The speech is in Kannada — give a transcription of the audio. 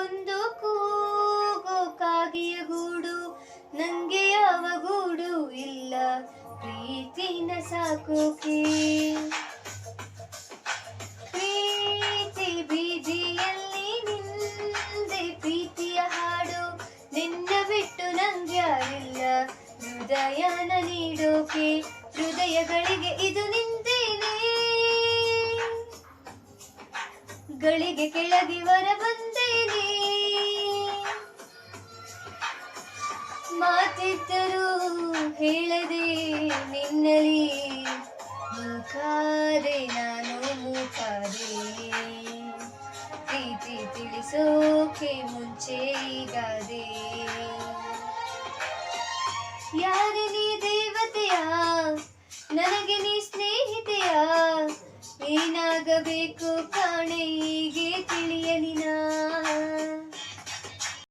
ಒಂದು ಕೂಗೋ ಕಾಗೆಯ ಗೂಡು, ನಂಗೆ ಯಾವ ಗೂಡು ಇಲ್ಲ ಪ್ರೀತಿನ ಸಾಕೋಕೆ. ಪ್ರೀತಿ ಬೀದಿಯಲ್ಲಿ ನಿಂದೆ ಪ್ರೀತಿಯ ಹಾಡು, ನಿನ್ನ ಬಿಟ್ಟು ನಂಗ್ಯಾರಿಲ್ಲ ಹೃದಯನ ನೀಡೋಕೆ. ಹೃದಯಗಳಿಗೆ ಇದು ನಿಂತೇನೆ, ಗಳಿಗೆ ಕೆಳಗೆ ವರ ಬಂದೇನೆ. ಮಾತಿದ್ದರೂ ಹೇಳದೆ ನಿನ್ನಲಿ ಮೂಕಾದೆ ನಾನು ಮೂಕಾದೆ. ಪ್ರೀತಿ ತಿಳಿಸೋಕೆ ಮುಂಚೆ ಈಗಾದೆ. ಯಾರೇ ನೀ ದೇವತೆಯ, ನನಗೆ ನೀ ಸ್ನೇಹಿತೆಯ, ಏನಾಗಬೇಕು ಕಾಣೆ ಹೀಗೆ ತಿಳಿಯಲಿ ನಾ.